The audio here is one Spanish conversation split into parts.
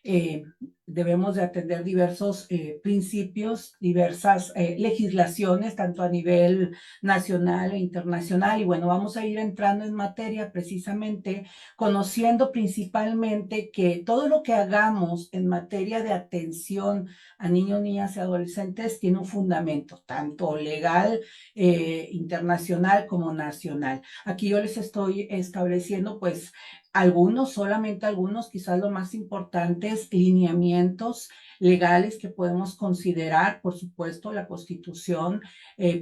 eh, debemos de atender diversos principios, diversas legislaciones, tanto a nivel nacional e internacional. Y bueno, vamos a ir entrando en materia precisamente, conociendo principalmente que todo lo que hagamos en materia de atención a niños, niñas y adolescentes tiene un fundamento, tanto legal, internacional como nacional. Aquí yo les estoy estableciendo, pues, algunos, solamente algunos, quizás los más importantes lineamientos legales que podemos considerar, por supuesto, la Constitución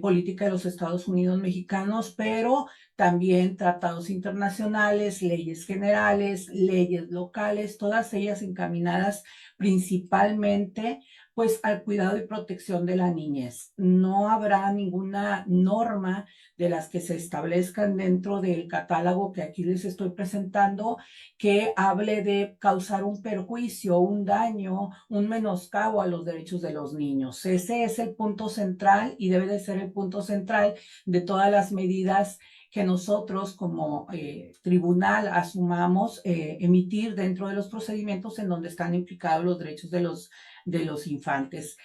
Política de los Estados Unidos Mexicanos, pero también tratados internacionales, leyes generales, leyes locales, todas ellas encaminadas principalmente pues al cuidado y protección de la niñez. No habrá ninguna norma de las que se establezcan dentro del catálogo que aquí les estoy presentando que hable de causar un perjuicio, un daño, un menoscabo a los derechos de los niños. Ese es el punto central y debe de ser el punto central de todas las medidas que nosotros como tribunal asumamos emitir dentro de los procedimientos en donde están implicados los derechos de los infantes.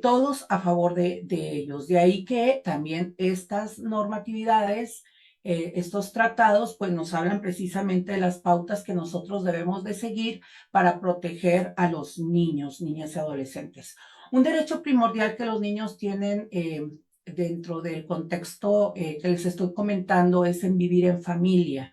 Todos a favor de ellos. De ahí que también estas normatividades, estos tratados, pues nos hablan precisamente de las pautas que nosotros debemos de seguir para proteger a los niños, niñas y adolescentes. Un derecho primordial que los niños tienen dentro del contexto que les estoy comentando es en vivir en familia.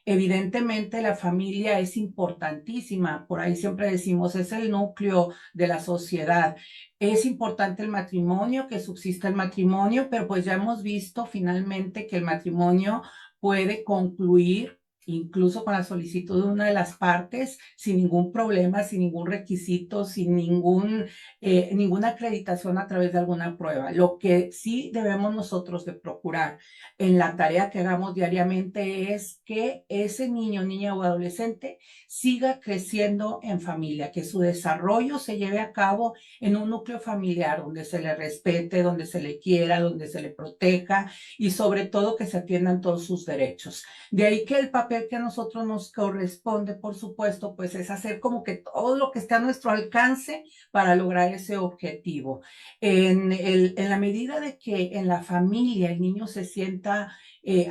Evidentemente la familia es importantísima, por ahí siempre decimos es el núcleo de la sociedad. Es importante el matrimonio, que subsista el matrimonio, pero pues ya hemos visto finalmente que el matrimonio puede concluir incluso con la solicitud de una de las partes, sin ningún problema, sin ningún requisito, sin ninguna acreditación a través de alguna prueba. Lo que sí debemos nosotros de procurar en la tarea que hagamos diariamente es que ese niño, niña o adolescente siga creciendo en familia, que su desarrollo se lleve a cabo en un núcleo familiar donde se le respete, donde se le quiera, donde se le proteja y sobre todo que se atiendan todos sus derechos. De ahí que el papel que a nosotros nos corresponde, por supuesto, pues es hacer como que todo lo que esté a nuestro alcance para lograr ese objetivo. En la medida de que en la familia el niño se sienta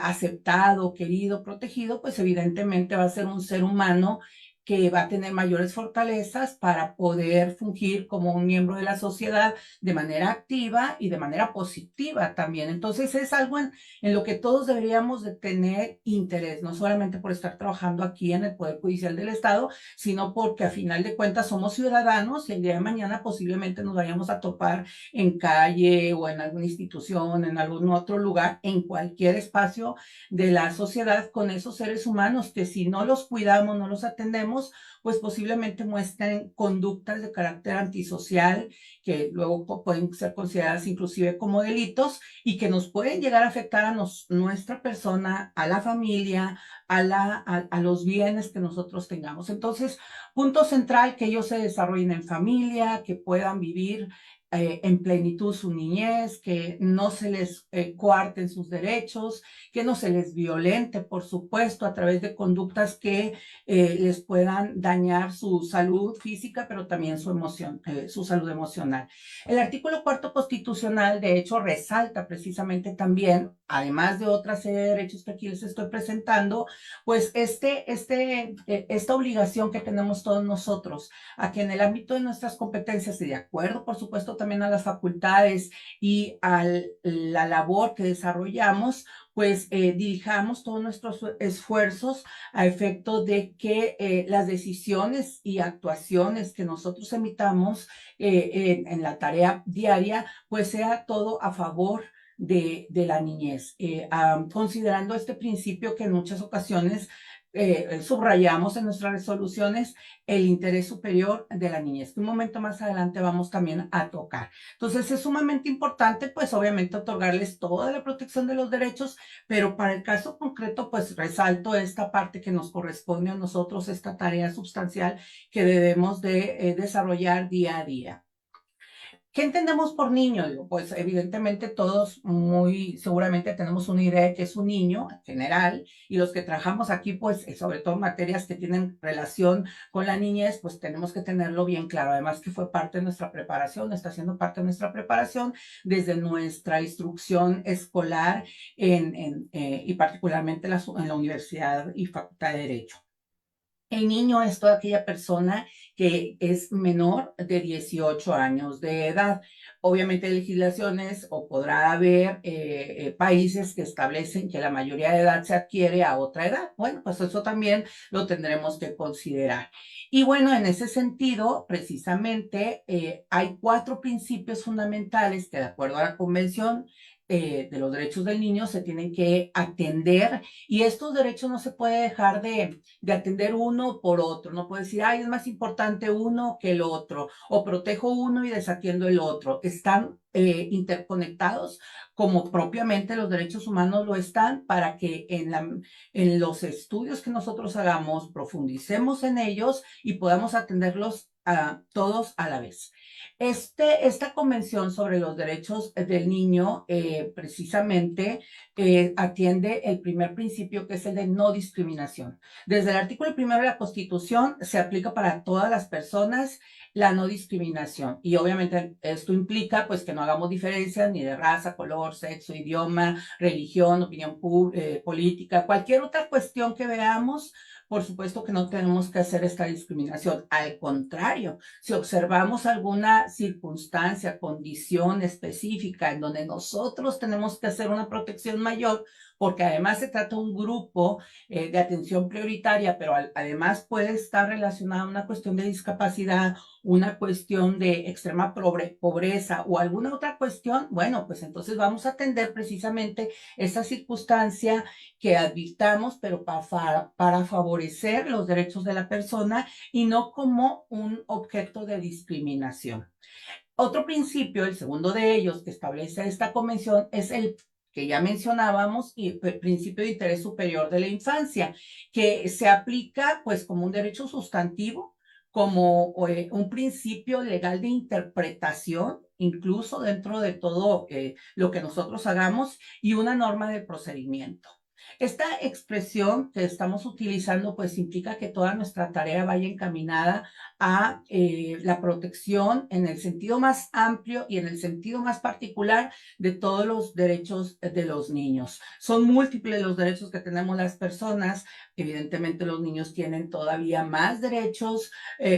aceptado, querido, protegido, pues evidentemente va a ser un ser humano que va a tener mayores fortalezas para poder fungir como un miembro de la sociedad de manera activa y de manera positiva también. Entonces es algo en lo que todos deberíamos de tener interés, no solamente por estar trabajando aquí en el Poder Judicial del Estado, sino porque a final de cuentas somos ciudadanos y el día de mañana posiblemente nos vayamos a topar en calle o en alguna institución, en algún otro lugar, en cualquier espacio de la sociedad con esos seres humanos que si no los cuidamos, no los atendemos, pues posiblemente muestren conductas de carácter antisocial que luego pueden ser consideradas inclusive como delitos y que nos pueden llegar a afectar a nuestra persona, a la familia, a los bienes que nosotros tengamos. Entonces, punto central, que ellos se desarrollen en familia, que puedan vivir en plenitud su niñez, que no se les coarten sus derechos, que no se les violente, por supuesto, a través de conductas que les puedan dañar su salud física, pero también su salud emocional. El artículo cuarto constitucional, de hecho, resalta precisamente también, además de otra serie de derechos que aquí les estoy presentando, pues esta obligación que tenemos todos nosotros a que en el ámbito de nuestras competencias y de acuerdo, por supuesto, también a las facultades y a la labor que desarrollamos, pues dirijamos todos nuestros esfuerzos a efecto de que las decisiones y actuaciones que nosotros emitamos en la tarea diaria, pues sea todo a favor de la niñez, considerando este principio que en muchas ocasiones subrayamos en nuestras resoluciones, el interés superior de la niñez, que un momento más adelante vamos también a tocar. Entonces es sumamente importante, pues obviamente otorgarles toda la protección de los derechos, pero para el caso concreto, pues resalto esta parte que nos corresponde a nosotros, esta tarea sustancial que debemos de desarrollar día a día. ¿Qué entendemos por niño? Digo, pues evidentemente todos muy seguramente tenemos una idea de que es un niño en general y los que trabajamos aquí, pues sobre todo materias que tienen relación con la niñez, pues tenemos que tenerlo bien claro. Además que fue parte de nuestra preparación, está siendo parte de nuestra preparación desde nuestra instrucción escolar y particularmente en la universidad y facultad de Derecho. El niño es toda aquella persona que es menor de 18 años de edad. Obviamente hay legislaciones o podrá haber países que establecen que la mayoría de edad se adquiere a otra edad. Bueno, pues eso también lo tendremos que considerar. Y bueno, en ese sentido, precisamente, hay 4 principios fundamentales que de acuerdo a la Convención de los Derechos del Niño se tienen que atender y estos derechos no se puede dejar de atender uno por otro. No puedo decir, ay, es más importante uno que el otro, o protejo uno y desatiendo el otro. Están interconectados como propiamente los derechos humanos lo están para que en los estudios que nosotros hagamos profundicemos en ellos y podamos atenderlos a todos a la vez. Esta convención sobre los derechos del niño precisamente atiende el primer principio que es el de no discriminación. Desde el artículo 1 de la Constitución se aplica para todas las personas la no discriminación y obviamente esto implica pues que no hagamos diferencias ni de raza, color, sexo, idioma, religión, opinión política, cualquier otra cuestión que veamos. Por supuesto que no tenemos que hacer esta discriminación. Al contrario, si observamos alguna circunstancia, condición específica en donde nosotros tenemos que hacer una protección mayor, porque además se trata de un grupo de atención prioritaria, pero además puede estar relacionada a una cuestión de discapacidad, una cuestión de extrema pobreza o alguna otra cuestión, bueno, pues entonces vamos a atender precisamente esa circunstancia que advirtamos, pero para favorecer los derechos de la persona y no como un objeto de discriminación. Otro principio, el segundo de ellos que establece esta convención, es el que ya mencionábamos, y el principio de interés superior de la infancia, que se aplica pues como un derecho sustantivo, como un principio legal de interpretación, incluso dentro de todo lo que nosotros hagamos, y una norma de procedimiento. Esta expresión que estamos utilizando pues implica que toda nuestra tarea vaya encaminada a la protección en el sentido más amplio y en el sentido más particular de todos los derechos de los niños. Son múltiples los derechos que tenemos las personas. Evidentemente los niños tienen todavía más derechos.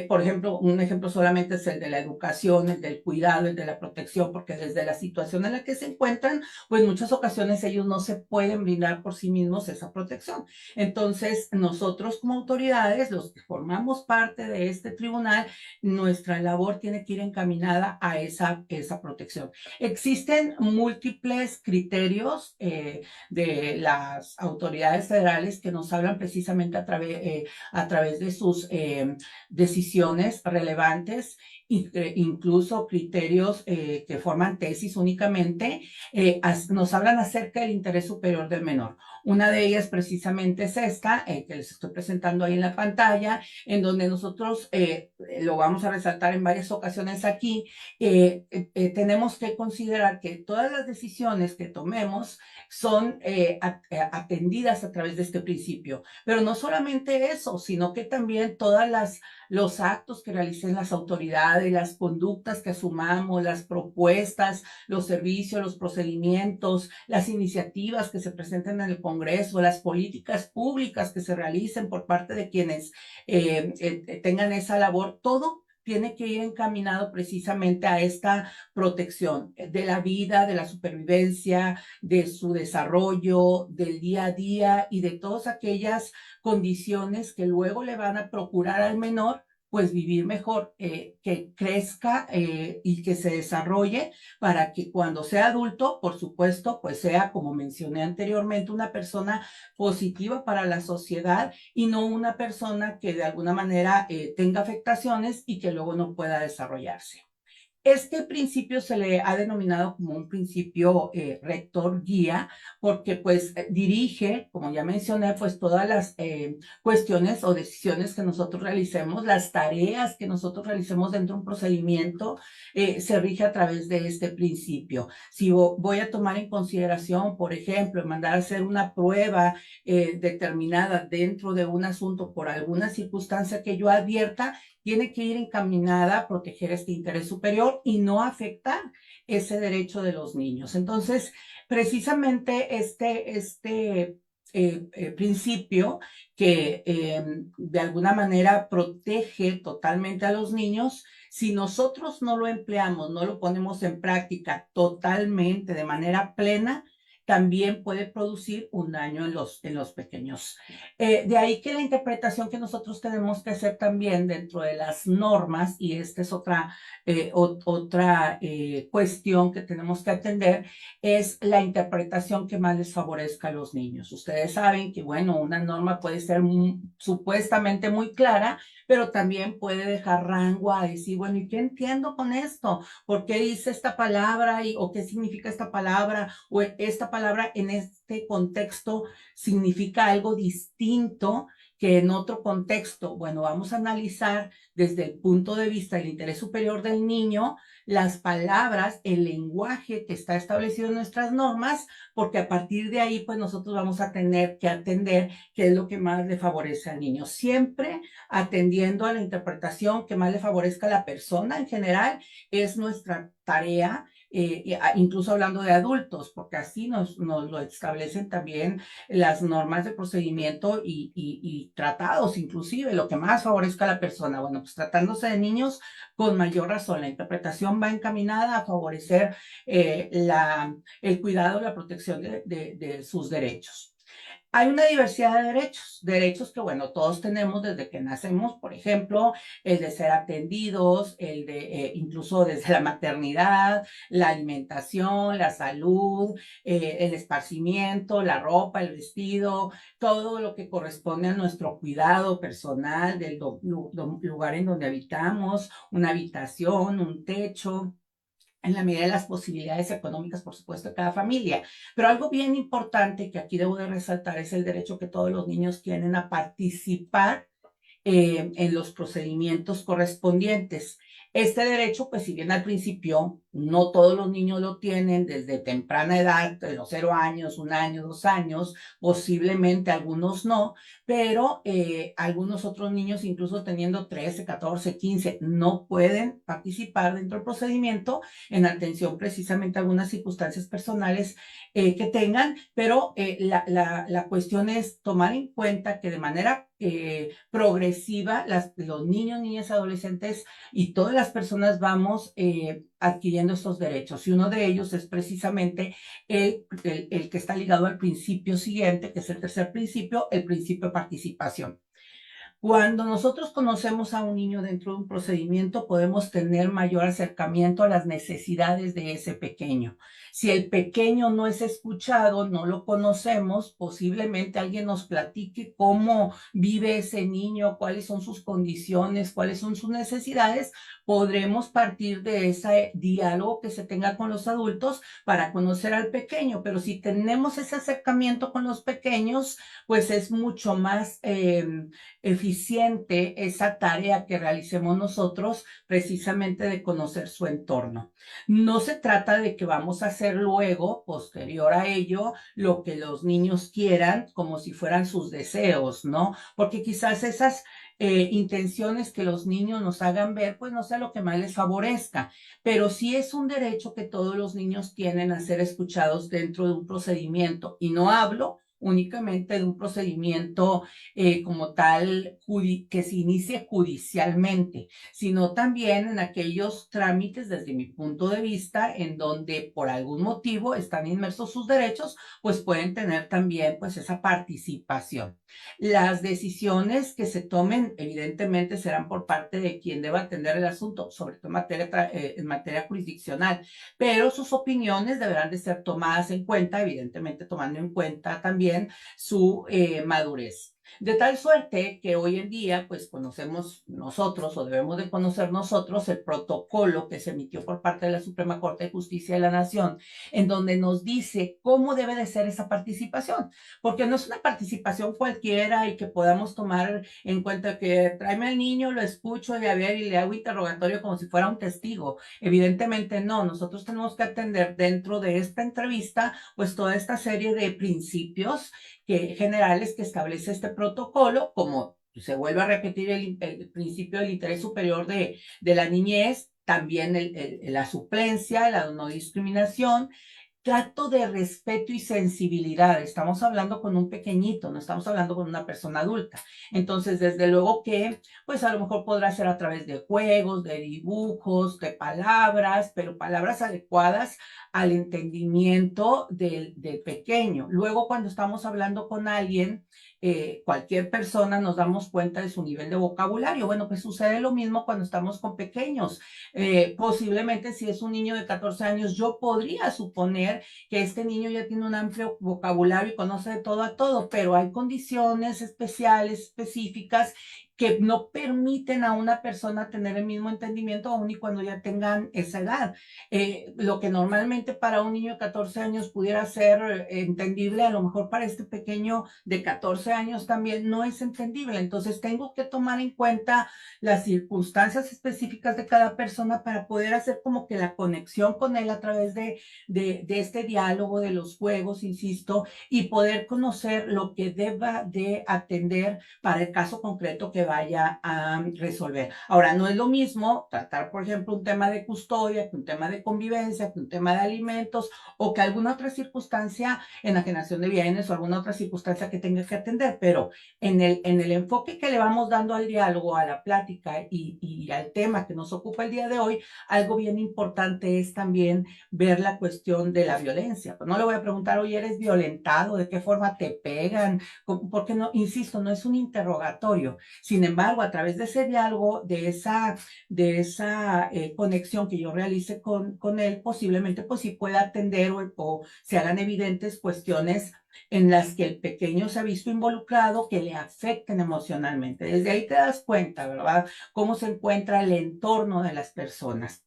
Por ejemplo, un ejemplo solamente es el de la educación, el del cuidado, el de la protección, porque desde la situación en la que se encuentran, pues en muchas ocasiones ellos no se pueden brindar por sí mismos esa protección. Entonces, nosotros como autoridades, los que formamos parte de este tribunal, nuestra labor tiene que ir encaminada a esa protección. Existen múltiples criterios de las autoridades federales que nos hablan precisamente a través de sus decisiones relevantes, incluso criterios que forman tesis únicamente, nos hablan acerca del interés superior del menor. Una de ellas precisamente es esta, que les estoy presentando ahí en la pantalla, en donde nosotros lo vamos a resaltar en varias ocasiones aquí, tenemos que considerar que todas las decisiones que tomemos son atendidas a través de este principio. Pero no solamente eso, sino que también los actos que realicen las autoridades, las conductas que asumamos, las propuestas, los servicios, los procedimientos, las iniciativas que se presenten en el Congreso, las políticas públicas que se realicen por parte de quienes tengan esa labor, todo tiene que ir encaminado precisamente a esta protección de la vida, de la supervivencia, de su desarrollo, del día a día y de todas aquellas condiciones que luego le van a procurar al menor pues vivir mejor, que crezca y que se desarrolle para que cuando sea adulto, por supuesto, pues sea, como mencioné anteriormente, una persona positiva para la sociedad y no una persona que de alguna manera tenga afectaciones y que luego no pueda desarrollarse. Este principio se le ha denominado como un principio rector guía, porque pues dirige, como ya mencioné, pues todas las cuestiones o decisiones que nosotros realicemos, las tareas que nosotros realicemos dentro de un procedimiento, se rige a través de este principio. Si voy a tomar en consideración, por ejemplo, mandar a hacer una prueba determinada dentro de un asunto por alguna circunstancia que yo advierta, tiene que ir encaminada a proteger este interés superior y no afectar ese derecho de los niños. Entonces, precisamente principio que de alguna manera protege totalmente a los niños, si nosotros no lo empleamos, no lo ponemos en práctica totalmente, de manera plena, también puede producir un daño en los pequeños. De ahí que la interpretación que nosotros tenemos que hacer también dentro de las normas, y esta es otra cuestión que tenemos que atender, es la interpretación que más les favorezca a los niños. Ustedes saben que, bueno, una norma puede ser supuestamente muy clara, pero también puede dejar rango a decir, bueno, ¿y qué entiendo con esto? ¿Por qué dice esta palabra? ¿O qué significa esta palabra? ¿O esta palabra en este contexto significa algo distinto que en otro contexto? Bueno, vamos a analizar desde el punto de vista del interés superior del niño las palabras, el lenguaje que está establecido en nuestras normas, porque a partir de ahí, pues nosotros vamos a tener que atender qué es lo que más le favorece al niño. Siempre atendiendo a la interpretación que más le favorezca a la persona en general, es nuestra tarea, incluso hablando de adultos, porque así nos lo establecen también las normas de procedimiento y tratados, inclusive, lo que más favorezca a la persona. Bueno, pues tratándose de niños, con mayor razón, la interpretación va encaminada a favorecer el cuidado y la protección de sus derechos. Hay una diversidad de derechos, derechos que, bueno, todos tenemos desde que nacemos, por ejemplo, el de ser atendidos, el de incluso desde la maternidad, la alimentación, la salud, el esparcimiento, la ropa, el vestido, todo lo que corresponde a nuestro cuidado personal del lugar en donde habitamos, una habitación, un techo, en la medida de las posibilidades económicas, por supuesto, de cada familia. Pero algo bien importante que aquí debo de resaltar es el derecho que todos los niños tienen a participar en los procedimientos correspondientes. Este derecho, pues si bien al principio no todos los niños lo tienen desde temprana edad, de los 0 años, 1 año, 2 años, posiblemente algunos no, pero algunos otros niños, incluso teniendo 13, 14, 15, no pueden participar dentro del procedimiento en atención precisamente a algunas circunstancias personales que tengan, pero la cuestión es tomar en cuenta que de manera progresiva, los niños, niñas, adolescentes y todas las personas vamos adquiriendo estos derechos. Y uno de ellos es precisamente el que está ligado al principio siguiente, que es el tercer principio, el principio de participación. Cuando nosotros conocemos a un niño dentro de un procedimiento, podemos tener mayor acercamiento a las necesidades de ese pequeño. Si el pequeño no es escuchado, no lo conocemos, posiblemente alguien nos platique cómo vive ese niño, cuáles son sus condiciones, cuáles son sus necesidades, podremos partir de ese diálogo que se tenga con los adultos para conocer al pequeño. Pero si tenemos ese acercamiento con los pequeños, pues es mucho más eficiente esa tarea que realicemos nosotros, precisamente de conocer su entorno. No se trata de que vamos a hacer luego, posterior a ello, lo que los niños quieran, como si fueran sus deseos, ¿no? Porque quizás esas intenciones que los niños nos hagan ver, pues no sea lo que más les favorezca, pero sí es un derecho que todos los niños tienen a ser escuchados dentro de un procedimiento. Y no hablo únicamente de un procedimiento como tal que se inicie judicialmente, sino también en aquellos trámites, desde mi punto de vista, en donde por algún motivo están inmersos sus derechos, pues pueden tener también pues esa participación. Las decisiones que se tomen, evidentemente, serán por parte de quien deba atender el asunto, sobre todo en materia jurisdiccional, pero sus opiniones deberán de ser tomadas en cuenta, evidentemente tomando en cuenta también su madurez. De tal suerte que hoy en día, pues conocemos nosotros o debemos de conocer nosotros el protocolo que se emitió por parte de la Suprema Corte de Justicia de la Nación, en donde nos dice cómo debe de ser esa participación, porque no es una participación cualquiera y que podamos tomar en cuenta que tráeme al niño, lo escucho y a ver y le hago interrogatorio como si fuera un testigo. Evidentemente no, nosotros tenemos que atender dentro de esta entrevista pues toda esta serie de principios generales que establece este protocolo, como se vuelve a repetir el principio del interés superior de la niñez, también la suplencia, la no discriminación, trato de respeto y sensibilidad. Estamos hablando con un pequeñito, no estamos hablando con una persona adulta. Entonces, desde luego que, pues a lo mejor podrá ser a través de juegos, de dibujos, de palabras, pero palabras adecuadas al entendimiento del pequeño. Luego, cuando estamos hablando con alguien, cualquier persona, nos damos cuenta de su nivel de vocabulario. Bueno, pues sucede lo mismo cuando estamos con pequeños. Posiblemente si es un niño de 14 años, yo podría suponer que este niño ya tiene un amplio vocabulario y conoce de todo a todo, pero hay condiciones especiales, específicas, que no permiten a una persona tener el mismo entendimiento aun y cuando ya tengan esa edad. Lo que normalmente para un niño de 14 años pudiera ser entendible, a lo mejor para este pequeño de 14 años también no es entendible. Entonces tengo que tomar en cuenta las circunstancias específicas de cada persona para poder hacer como que la conexión con él a través de este diálogo, de los juegos, insisto, y poder conocer lo que deba de atender para el caso concreto que vaya a resolver. Ahora, no es lo mismo tratar, por ejemplo, un tema de custodia, que un tema de convivencia, que un tema de alimentos o que alguna otra circunstancia, enajenación de bienes o alguna otra circunstancia que tenga que atender, pero en el enfoque que le vamos dando al diálogo, a la plática y al tema que nos ocupa el día de hoy, algo bien importante es también ver la cuestión de la violencia. Pues no le voy a preguntar, oye, ¿eres violentado? ¿De qué forma te pegan? Porque no, insisto, no es un interrogatorio. Sin embargo, a través de ese diálogo, de esa conexión que yo realice con él, posiblemente pues sí pueda atender o se hagan evidentes cuestiones en las que el pequeño se ha visto involucrado que le afecten emocionalmente. Desde ahí te das cuenta, ¿verdad? Cómo se encuentra el entorno de las personas.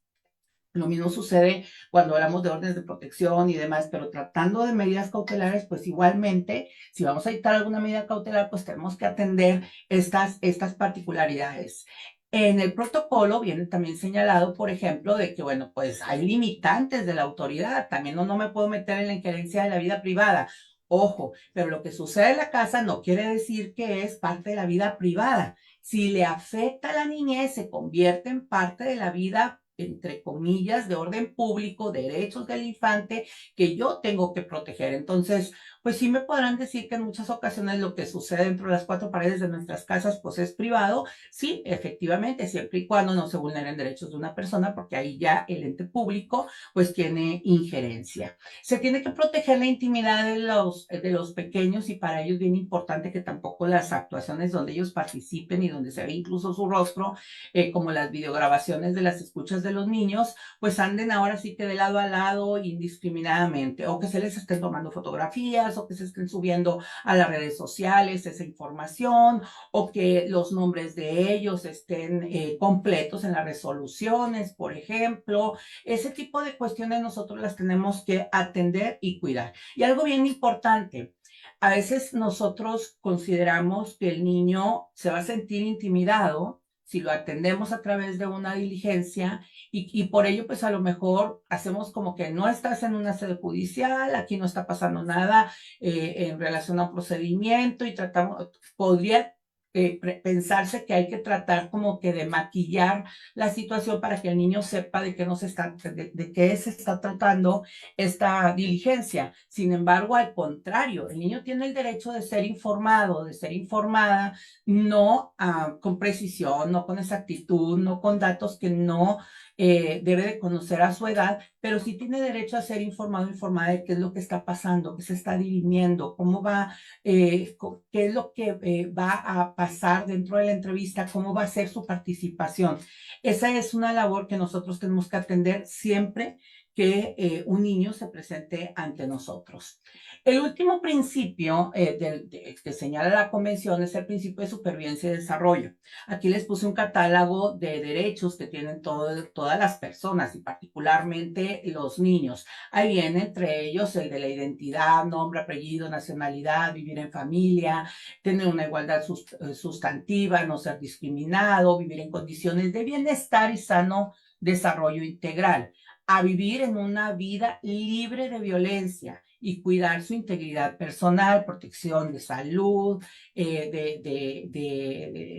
Lo mismo sucede cuando hablamos de órdenes de protección y demás, pero tratando de medidas cautelares, pues igualmente, si vamos a dictar alguna medida cautelar, pues tenemos que atender estas particularidades. En el protocolo viene también señalado, por ejemplo, de que, bueno, pues hay limitantes de la autoridad. También no me puedo meter en la injerencia de la vida privada. Ojo, pero lo que sucede en la casa no quiere decir que es parte de la vida privada. Si le afecta a la niñez, se convierte en parte de la vida, entre comillas, de orden público, derechos del infante que yo tengo que proteger. Entonces, pues sí me podrán decir que en muchas ocasiones lo que sucede dentro de las cuatro paredes de nuestras casas, pues es privado. Sí, efectivamente, siempre y cuando no se vulneren derechos de una persona, porque ahí ya el ente público, pues tiene injerencia. Se tiene que proteger la intimidad de los pequeños y para ellos es bien importante que tampoco las actuaciones donde ellos participen y donde se ve incluso su rostro, como las videograbaciones de las escuchas de los niños, pues anden ahora sí que de lado a lado indiscriminadamente, o que se les estén tomando fotografías, o que se estén subiendo a las redes sociales esa información, o que los nombres de ellos estén completos en las resoluciones, por ejemplo. Ese tipo de cuestiones nosotros las tenemos que atender y cuidar. Y algo bien importante, a veces nosotros consideramos que el niño se va a sentir intimidado si lo atendemos a través de una diligencia y por ello pues a lo mejor hacemos como que no estás en una sede judicial, aquí no está pasando nada en relación a un procedimiento y podría pensarse que hay que tratar como que de maquillar la situación para que el niño sepa de qué se está tratando esta diligencia. Sin embargo, al contrario, el niño tiene el derecho de ser informado, de ser informada, no con precisión, no con exactitud, no con datos que no debe de conocer a su edad, pero sí tiene derecho a ser informado, informada de qué es lo que está pasando, qué se está dirimiendo, cómo va, qué es lo que va a pasar dentro de la entrevista, cómo va a ser su participación. Esa es una labor que nosotros tenemos que atender siempre que un niño se presente ante nosotros. El último principio que señala la Convención es el principio de supervivencia y desarrollo. Aquí les puse un catálogo de derechos que tienen todas las personas y particularmente los niños. Ahí viene entre ellos el de la identidad, nombre, apellido, nacionalidad, vivir en familia, tener una igualdad sustantiva, no ser discriminado, vivir en condiciones de bienestar y sano desarrollo integral, a vivir en una vida libre de violencia y cuidar su integridad personal, protección de salud,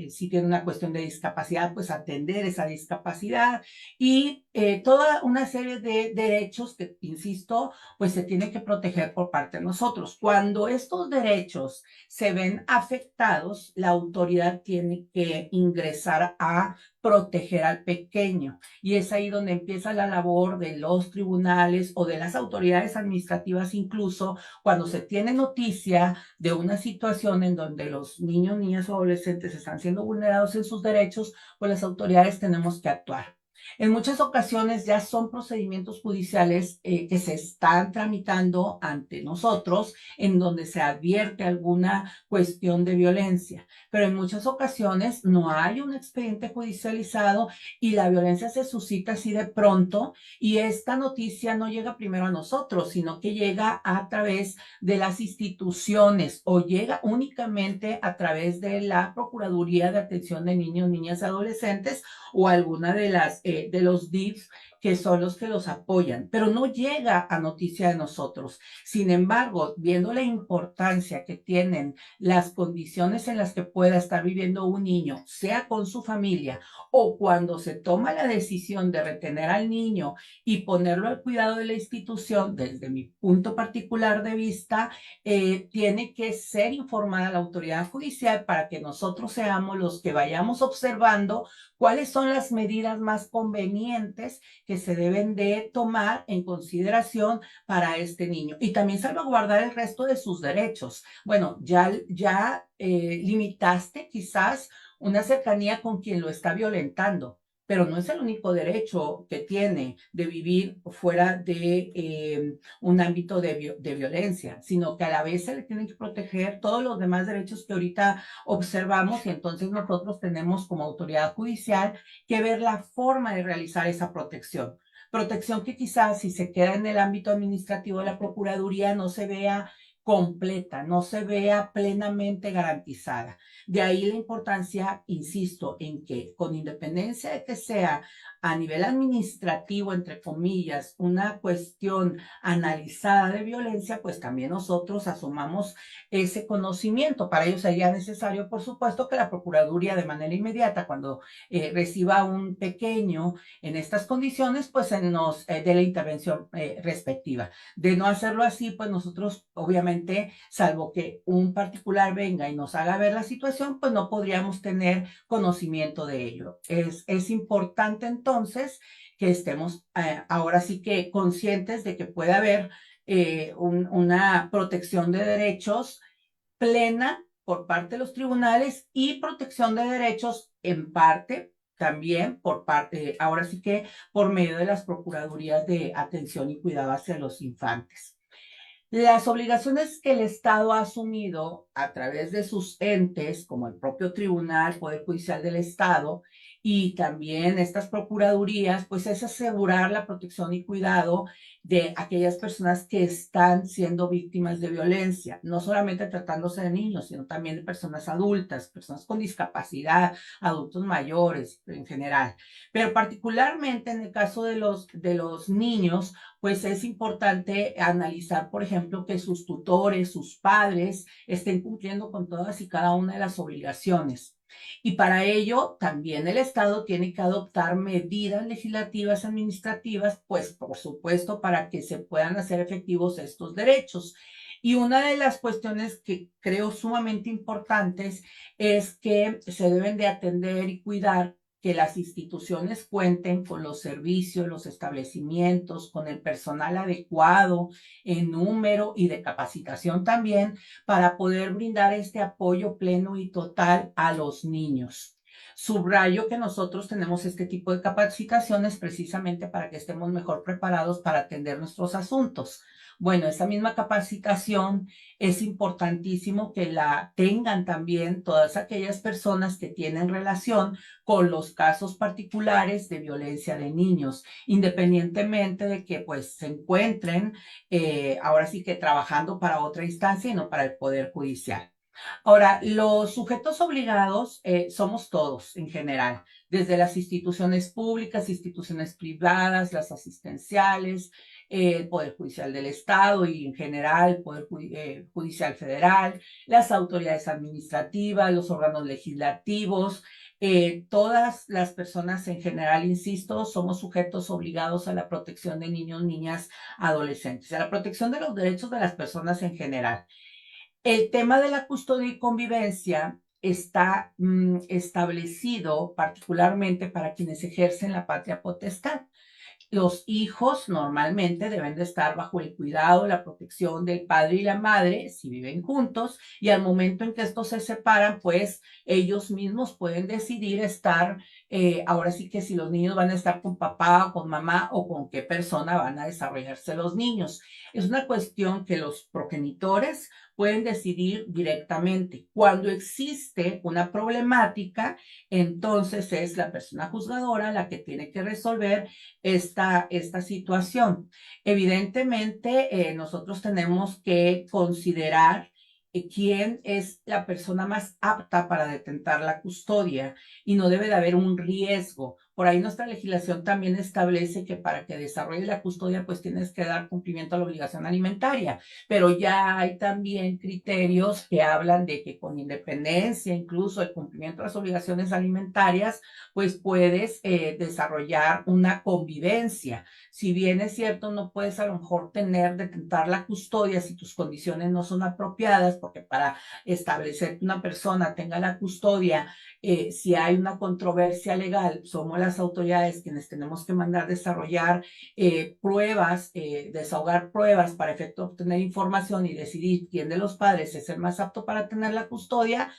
si tiene una cuestión de discapacidad, pues atender esa discapacidad y toda una serie de derechos que, insisto, pues se tienen que proteger por parte de nosotros. Cuando estos derechos se ven afectados, la autoridad tiene que ingresar a proteger al pequeño. Y es ahí donde empieza la labor de los tribunales o de las autoridades administrativas, incluso cuando se tiene noticia de una situación en donde los niños, niñas o adolescentes están siendo vulnerados en sus derechos, pues las autoridades tenemos que actuar. En muchas ocasiones ya son procedimientos judiciales que se están tramitando ante nosotros, en donde se advierte alguna cuestión de violencia, pero en muchas ocasiones no hay un expediente judicializado y la violencia se suscita así de pronto y esta noticia no llega primero a nosotros, sino que llega a través de las instituciones o llega únicamente a través de la Procuraduría de Atención de Niños, Niñas y Adolescentes o alguna de los DIFs que son los que los apoyan, pero no llega a noticia de nosotros. Sin embargo, viendo la importancia que tienen las condiciones en las que pueda estar viviendo un niño, sea con su familia o cuando se toma la decisión de retener al niño y ponerlo al cuidado de la institución, desde mi punto particular de vista, tiene que ser informada la autoridad judicial para que nosotros seamos los que vayamos observando cuáles son las medidas más convenientes que se deben de tomar en consideración para este niño y también salvaguardar el resto de sus derechos. Bueno, ya limitaste quizás una cercanía con quien lo está violentando, pero no es el único derecho que tiene de vivir fuera de un ámbito de violencia, sino que a la vez se le tienen que proteger todos los demás derechos que ahorita observamos y entonces nosotros tenemos como autoridad judicial que ver la forma de realizar esa protección. Protección que quizás si se queda en el ámbito administrativo de la Procuraduría no se vea completa, no se vea plenamente garantizada. De ahí la importancia, insisto, en que con independencia de que sea a nivel administrativo, entre comillas, una cuestión analizada de violencia, pues también nosotros asumamos ese conocimiento. Para ello sería necesario, por supuesto, que la Procuraduría de manera inmediata, cuando reciba un pequeño en estas condiciones, pues se nos dé la intervención respectiva. De no hacerlo así, pues nosotros, obviamente, salvo que un particular venga y nos haga ver la situación, pues no podríamos tener conocimiento de ello. Es importante entonces que estemos ahora sí que conscientes de que puede haber una protección de derechos plena por parte de los tribunales y protección de derechos en parte también por parte, ahora sí que por medio de las procuradurías de atención y cuidado hacia los infantes. Las obligaciones que el Estado ha asumido a través de sus entes, como el propio Tribunal, Poder Judicial del Estado, y también estas procuradurías, pues es asegurar la protección y cuidado de aquellas personas que están siendo víctimas de violencia, no solamente tratándose de niños, sino también de personas adultas, personas con discapacidad, adultos mayores en general. Pero particularmente en el caso de los niños, pues es importante analizar, por ejemplo, que sus tutores, sus padres, estén cumpliendo con todas y cada una de las obligaciones. Y para ello, también el Estado tiene que adoptar medidas legislativas administrativas, pues por supuesto, para que se puedan hacer efectivos estos derechos. Y una de las cuestiones que creo sumamente importantes es que se deben de atender y cuidar que las instituciones cuenten con los servicios, los establecimientos, con el personal adecuado en número y de capacitación también para poder brindar este apoyo pleno y total a los niños. Subrayo que nosotros tenemos este tipo de capacitaciones precisamente para que estemos mejor preparados para atender nuestros asuntos. Bueno, esa misma capacitación es importantísimo que la tengan también todas aquellas personas que tienen relación con los casos particulares de violencia de niños, independientemente de que pues se encuentren ahora sí que trabajando para otra instancia y no para el Poder Judicial. Ahora, los sujetos obligados somos todos en general, desde las instituciones públicas, instituciones privadas, las asistenciales, el Poder Judicial del Estado y en general el Poder Judicial Federal, las autoridades administrativas, los órganos legislativos, todas las personas en general, insisto, somos sujetos obligados a la protección de niños, niñas, adolescentes, a la protección de los derechos de las personas en general. El tema de la custodia y convivencia está establecido particularmente para quienes ejercen la patria potestad. Los hijos normalmente deben de estar bajo el cuidado, la protección del padre y la madre si viven juntos, y al momento en que estos se separan, pues ellos mismos pueden decidir estar, ahora sí que si los niños van a estar con papá o con mamá o con qué persona van a desarrollarse los niños. Es una cuestión que los progenitores pueden decidir directamente. Cuando existe una problemática, entonces es la persona juzgadora la que tiene que resolver esta situación. Evidentemente, nosotros tenemos que considerar quién es la persona más apta para detentar la custodia y no debe de haber un riesgo. Por ahí nuestra legislación también establece que para que desarrolle la custodia, pues tienes que dar cumplimiento a la obligación alimentaria, pero ya hay también criterios que hablan de que con independencia incluso el cumplimiento de las obligaciones alimentarias, pues puedes desarrollar una convivencia. Si bien es cierto, no puedes a lo mejor detentar la custodia si tus condiciones no son apropiadas, porque para establecer que una persona tenga la custodia, si hay una controversia legal, somos las autoridades quienes tenemos que mandar desarrollar pruebas, desahogar pruebas para efecto de obtener información y decidir quién de los padres es el más apto para tener la custodia.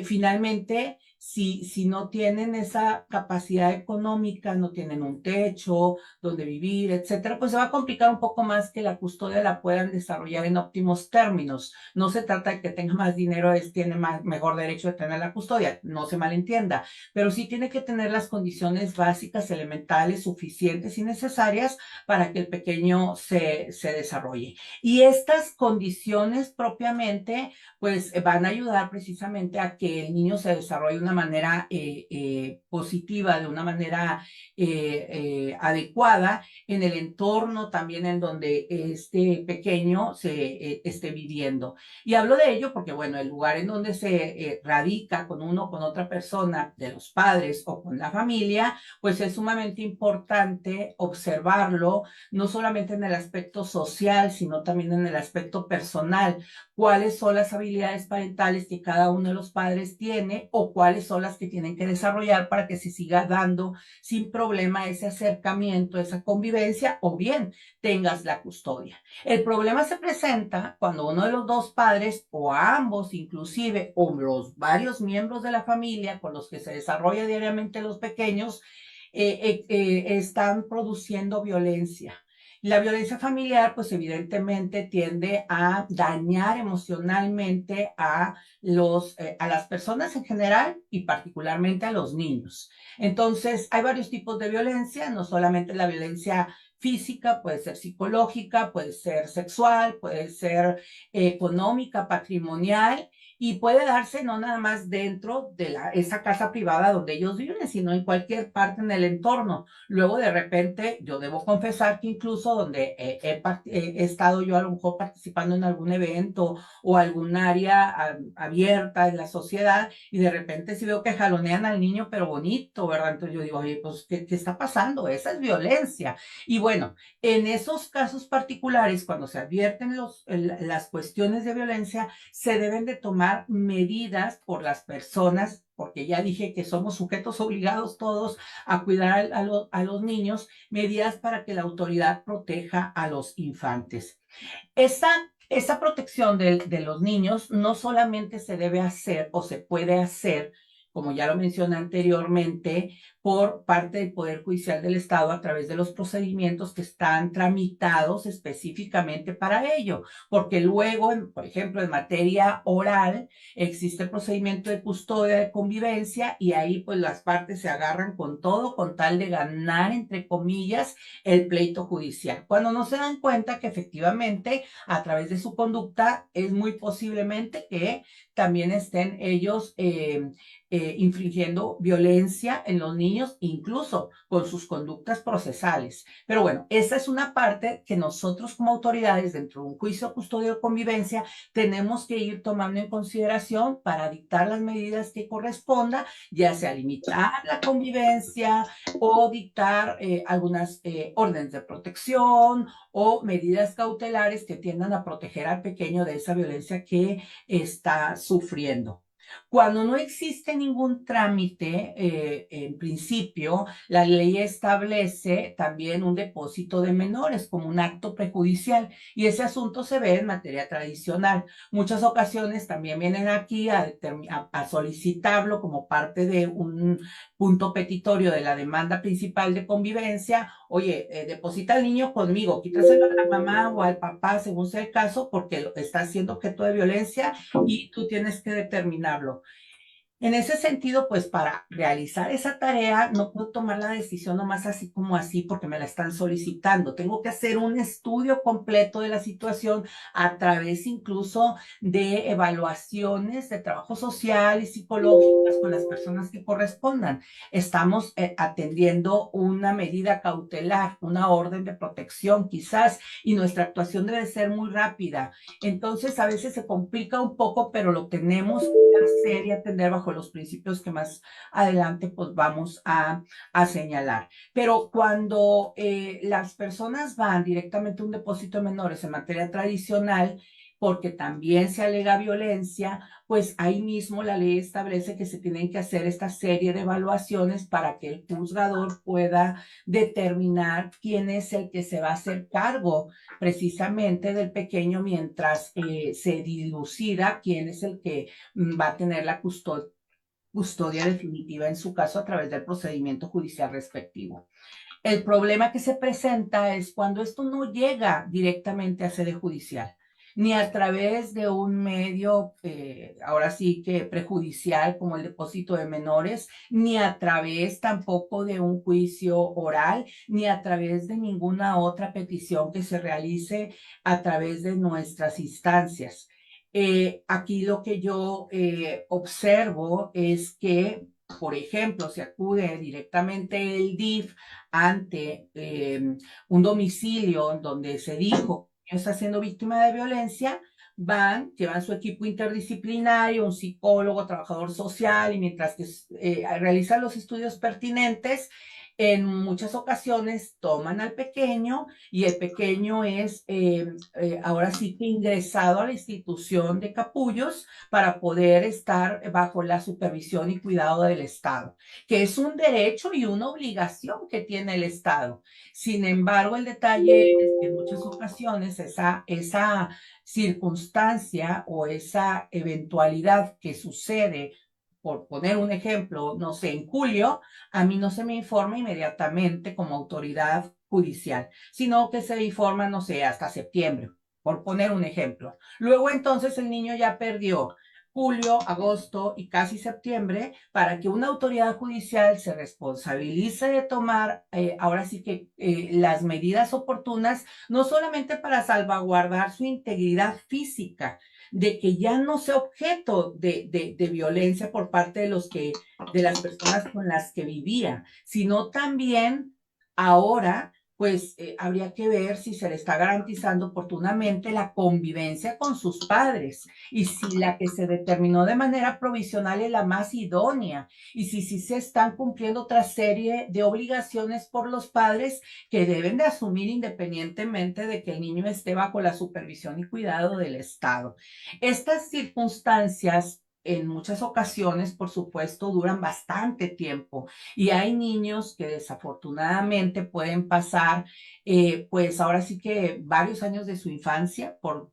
Finalmente, si no tienen esa capacidad económica, no tienen un techo donde vivir, etcétera, pues se va a complicar un poco más que la custodia la puedan desarrollar en óptimos términos. No se trata de que tenga más dinero, tiene mejor derecho de tener la custodia, no se malentienda, pero sí tiene que tener las condiciones básicas, elementales, suficientes y necesarias para que el pequeño se desarrolle. Y estas condiciones propiamente pues van a ayudar precisamente a que el niño se desarrolle de una manera positiva, de una manera adecuada en el entorno también en donde este pequeño se esté viviendo. Y hablo de ello porque, bueno, el lugar en donde se radica con uno o con otra persona de los padres o con la familia, pues es sumamente importante observarlo, no solamente en el aspecto social, sino también en el aspecto personal, cuáles son las habilidades parentales que cada uno de los padres tiene o cuáles son las que tienen que desarrollar para que se siga dando sin problema ese acercamiento, esa convivencia o bien tengas la custodia. El problema se presenta cuando uno de los dos padres o ambos inclusive o los varios miembros de la familia con los que se desarrolla diariamente los pequeños están produciendo violencia. La violencia familiar, pues evidentemente tiende a dañar emocionalmente a las personas en general y particularmente a los niños. Entonces, hay varios tipos de violencia, no solamente la violencia física, puede ser psicológica, puede ser sexual, puede ser económica, patrimonial, y puede darse no nada más dentro de esa casa privada donde ellos viven, sino en cualquier parte en el entorno. Luego de repente, yo debo confesar que incluso donde he estado yo a lo mejor participando en algún evento o algún área abierta en la sociedad y de repente si veo que jalonean al niño, pero bonito, ¿verdad? Entonces yo digo, oye, pues, ¿qué está pasando? Esa es violencia. Y bueno, en esos casos particulares, cuando se advierten las cuestiones de violencia, se deben de tomar medidas por las personas, porque ya dije que somos sujetos obligados todos a cuidar a los niños, medidas para que la autoridad proteja a los infantes. Esa protección de los niños no solamente se debe hacer o se puede hacer como ya lo mencioné anteriormente, por parte del Poder Judicial del Estado a través de los procedimientos que están tramitados específicamente para ello, porque luego, por ejemplo, en materia oral, existe el procedimiento de custodia de convivencia y ahí pues las partes se agarran con todo con tal de ganar, entre comillas, el pleito judicial, cuando no se dan cuenta que efectivamente a través de su conducta es muy posiblemente que también estén ellos infringiendo violencia en los niños, incluso con sus conductas procesales. Pero bueno, esa es una parte que nosotros como autoridades dentro de un juicio custodio de convivencia tenemos que ir tomando en consideración para dictar las medidas que corresponda, ya sea limitar la convivencia o dictar algunas órdenes de protección o medidas cautelares que tiendan a proteger al pequeño de esa violencia que está sufriendo. Cuando no existe ningún trámite, en principio, la ley establece también un depósito de menores como un acto prejudicial y ese asunto se ve en materia tradicional. Muchas ocasiones también vienen aquí a solicitarlo como parte de un punto petitorio de la demanda principal de convivencia. Oye, deposita al niño conmigo, quítaselo a la mamá o al papá, según sea el caso, porque está siendo objeto de violencia y tú tienes que determinarlo. En ese sentido, pues para realizar esa tarea no puedo tomar la decisión nomás así como así porque me la están solicitando. Tengo que hacer un estudio completo de la situación a través incluso de evaluaciones de trabajo social y psicológicas con las personas que correspondan. Estamos atendiendo una medida cautelar, una orden de protección quizás, y nuestra actuación debe ser muy rápida. Entonces, a veces se complica un poco, pero lo tenemos que hacer y atender bajo los principios que más adelante pues vamos a señalar. Pero cuando las personas van directamente a un depósito de menores en materia tradicional, porque también se alega violencia, pues ahí mismo la ley establece que se tienen que hacer esta serie de evaluaciones para que el juzgador pueda determinar quién es el que se va a hacer cargo precisamente del pequeño mientras se dilucida quién es el que va a tener la custodia definitiva en su caso a través del procedimiento judicial respectivo. El problema que se presenta es cuando esto no llega directamente a sede judicial, ni a través de un medio, ahora sí que prejudicial como el depósito de menores, ni a través tampoco de un juicio oral, ni a través de ninguna otra petición que se realice a través de nuestras instancias. Aquí lo que yo observo es que, por ejemplo, se acude directamente el DIF ante un domicilio donde se dijo que está siendo víctima de violencia, van, llevan su equipo interdisciplinario, un psicólogo, trabajador social, y mientras que realizan los estudios pertinentes, en muchas ocasiones toman al pequeño y el pequeño es ahora sí que ingresado a la institución de capullos para poder estar bajo la supervisión y cuidado del Estado, que es un derecho y una obligación que tiene el Estado. Sin embargo, el detalle es que en muchas ocasiones esa circunstancia o esa eventualidad que sucede, por poner un ejemplo, no sé, en julio, a mí no se me informa inmediatamente como autoridad judicial, sino que se informa, no sé, hasta septiembre, por poner un ejemplo. Luego entonces el niño ya perdió julio, agosto y casi septiembre para que una autoridad judicial se responsabilice de tomar ahora sí que las medidas oportunas, no solamente para salvaguardar su integridad física, de que ya no sea objeto de violencia por parte de las personas con las que vivía, sino también ahora pues habría que ver si se le está garantizando oportunamente la convivencia con sus padres y si la que se determinó de manera provisional es la más idónea y si se están cumpliendo otra serie de obligaciones por los padres que deben de asumir independientemente de que el niño esté bajo la supervisión y cuidado del Estado. Estas circunstancias en muchas ocasiones, por supuesto, duran bastante tiempo y hay niños que desafortunadamente pueden pasar, pues ahora sí que varios años de su infancia, por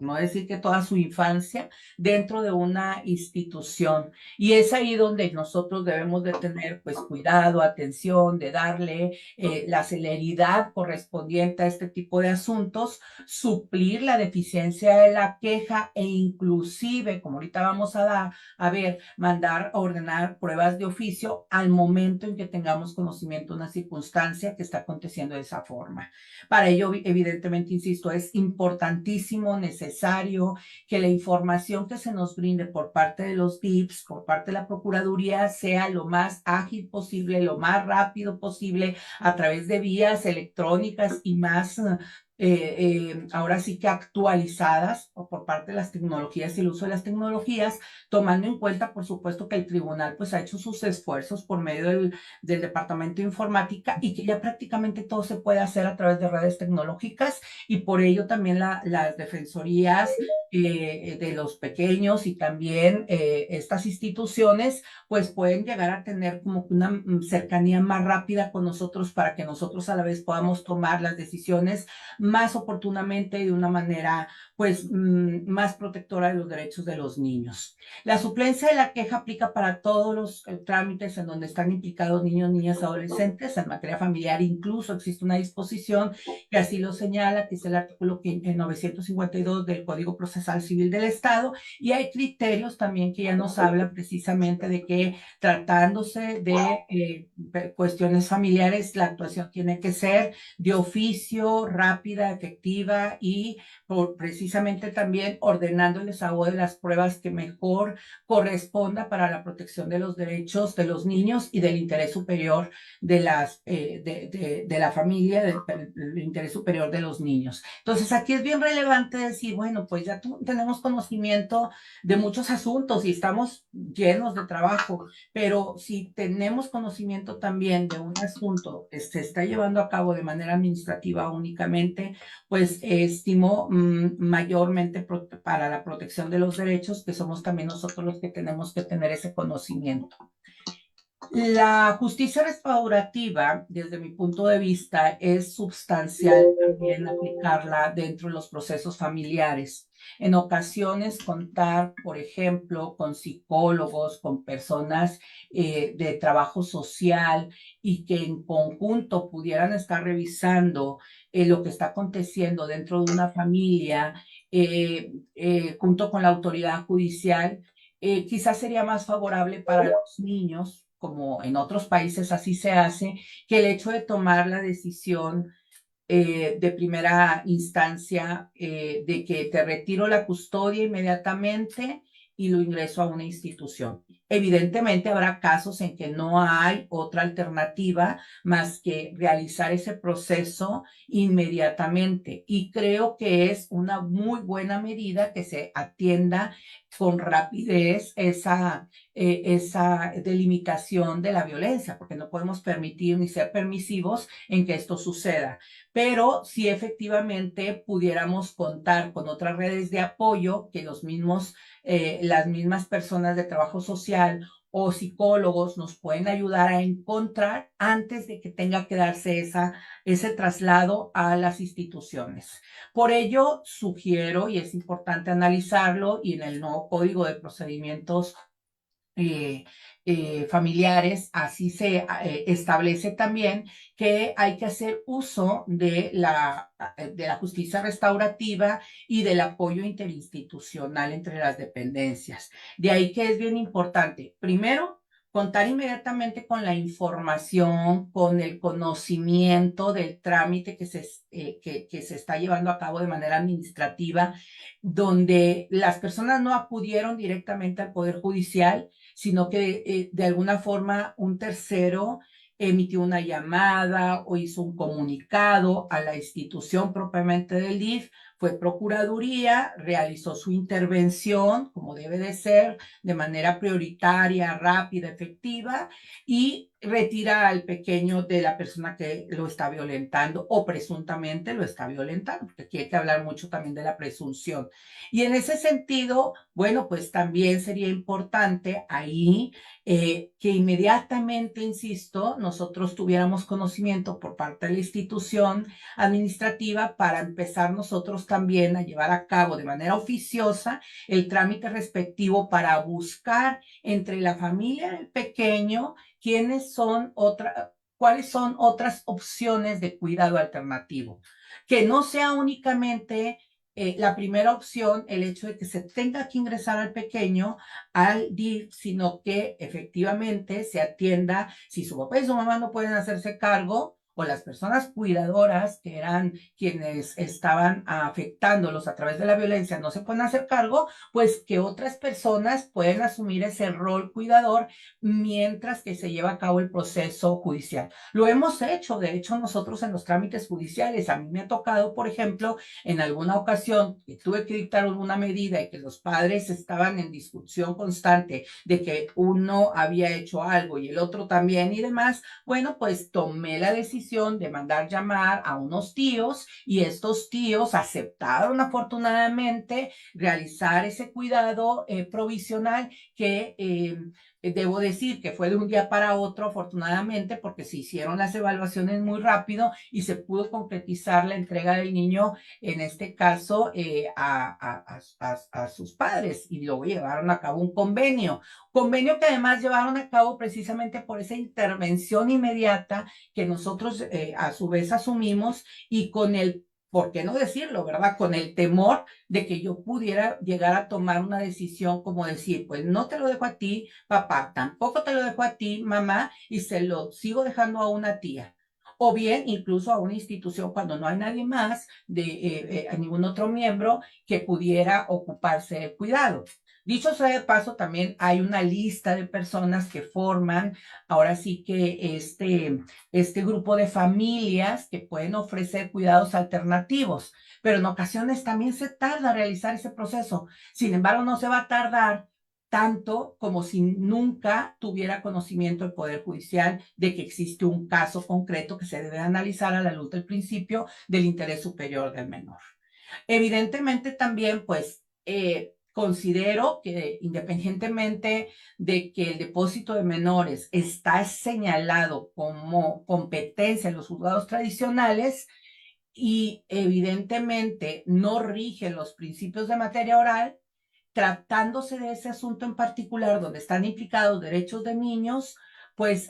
no decir que toda su infancia, dentro de una institución. Y es ahí donde nosotros debemos de tener pues cuidado, atención, de darle la celeridad correspondiente a este tipo de asuntos, suplir la deficiencia de la queja e inclusive, como ahorita vamos a dar, a ver, mandar a ordenar pruebas de oficio al momento en que tengamos conocimiento de una circunstancia que está aconteciendo de esa forma. Para ello, evidentemente, insisto, es importantísimo, necesario que la información que se nos brinde por parte de los DIPS, por parte de la Procuraduría, sea lo más ágil posible, lo más rápido posible, a través de vías electrónicas y más ahora sí que actualizadas o por parte de las tecnologías y el uso de las tecnologías, tomando en cuenta, por supuesto, que el tribunal pues ha hecho sus esfuerzos por medio del Departamento de Informática y que ya prácticamente todo se puede hacer a través de redes tecnológicas y por ello también las defensorías de los pequeños y también estas instituciones pues pueden llegar a tener como una cercanía más rápida con nosotros para que nosotros a la vez podamos tomar las decisiones más oportunamente y de una manera pues más protectora de los derechos de los niños. La suplencia de la queja aplica para todos los trámites en donde están implicados niños, niñas, adolescentes. En materia familiar incluso existe una disposición que así lo señala, que es el artículo 952 del Código Procesal Civil del Estado, y hay criterios también que ya nos hablan precisamente de que tratándose de cuestiones familiares, la actuación tiene que ser de oficio, rápida, efectiva y precisamente también ordenando el desahogo de las pruebas que mejor corresponda para la protección de los derechos de los niños y del interés superior de la familia, del interés superior de los niños. Entonces, aquí es bien relevante decir, bueno, pues ya tenemos conocimiento de muchos asuntos y estamos llenos de trabajo, pero si tenemos conocimiento también de un asunto que se está llevando a cabo de manera administrativa únicamente, pues estimo mayormente para la protección de los derechos, que somos también nosotros los que tenemos que tener ese conocimiento. La justicia restaurativa, desde mi punto de vista, es sustancial también aplicarla dentro de los procesos familiares. En ocasiones contar, por ejemplo, con psicólogos, con personas de trabajo social y que en conjunto pudieran estar revisando lo que está aconteciendo dentro de una familia junto con la autoridad judicial, quizás sería más favorable para los niños, como en otros países así se hace, que el hecho de tomar la decisión de primera instancia de que te retiro la custodia inmediatamente y lo ingreso a una institución. Evidentemente habrá casos en que no hay otra alternativa más que realizar ese proceso inmediatamente y creo que es una muy buena medida que se atienda con rapidez esa delimitación de la violencia, porque no podemos permitir ni ser permisivos en que esto suceda, pero si efectivamente pudiéramos contar con otras redes de apoyo que las mismas personas de trabajo social o psicólogos nos pueden ayudar a encontrar antes de que tenga que darse ese traslado a las instituciones. Por ello, sugiero, y es importante analizarlo, y en el nuevo Código de Procedimientos eh, familiares, así se establece también que hay que hacer uso de la justicia restaurativa y del apoyo interinstitucional entre las dependencias. De ahí que es bien importante, primero, contar inmediatamente con la información, con el conocimiento del trámite que se está llevando a cabo de manera administrativa, donde las personas no acudieron directamente al Poder Judicial, sino que de alguna forma un tercero emitió una llamada o hizo un comunicado a la institución propiamente del DIF, fue Procuraduría, realizó su intervención, como debe de ser, de manera prioritaria, rápida, efectiva, y retira al pequeño de la persona que lo está violentando o presuntamente lo está violentando, porque aquí hay que hablar mucho también de la presunción. Y en ese sentido, bueno, pues también sería importante ahí que inmediatamente, insisto, nosotros tuviéramos conocimiento por parte de la institución administrativa para empezar nosotros también a llevar a cabo de manera oficiosa el trámite respectivo para buscar entre la familia del pequeño cuáles son otras opciones de cuidado alternativo. Que no sea únicamente la primera opción el hecho de que se tenga que ingresar al pequeño al DIF, sino que efectivamente se atienda si su papá y su mamá no pueden hacerse cargo o las personas cuidadoras que eran quienes estaban afectándolos a través de la violencia no se pueden hacer cargo, pues que otras personas pueden asumir ese rol cuidador mientras que se lleva a cabo el proceso judicial. Lo hemos hecho, de hecho, nosotros en los trámites judiciales. A mí me ha tocado, por ejemplo, en alguna ocasión que tuve que dictar alguna medida y que los padres estaban en discusión constante de que uno había hecho algo y el otro también y demás, bueno, pues tomé la decisión de mandar llamar a unos tíos y estos tíos aceptaron afortunadamente realizar ese cuidado provisional que debo decir que fue de un día para otro, afortunadamente, porque se hicieron las evaluaciones muy rápido y se pudo concretizar la entrega del niño, en este caso, a sus padres, y luego llevaron a cabo un convenio que además llevaron a cabo precisamente por esa intervención inmediata que nosotros a su vez asumimos y con el, ¿por qué no decirlo, verdad? Con el temor de que yo pudiera llegar a tomar una decisión como decir, pues no te lo dejo a ti, papá, tampoco te lo dejo a ti, mamá, y se lo sigo dejando a una tía. O bien incluso a una institución cuando no hay nadie más, a ningún otro miembro que pudiera ocuparse del cuidado. Dicho sea de paso, también hay una lista de personas que forman, ahora sí que este grupo de familias que pueden ofrecer cuidados alternativos, pero en ocasiones también se tarda realizar ese proceso. Sin embargo, no se va a tardar tanto como si nunca tuviera conocimiento el Poder Judicial de que existe un caso concreto que se debe analizar a la luz del principio del interés superior del menor. Evidentemente también, pues, considero que independientemente de que el depósito de menores está señalado como competencia en los juzgados tradicionales y evidentemente no rige los principios de materia oral, tratándose de ese asunto en particular donde están implicados derechos de niños, pues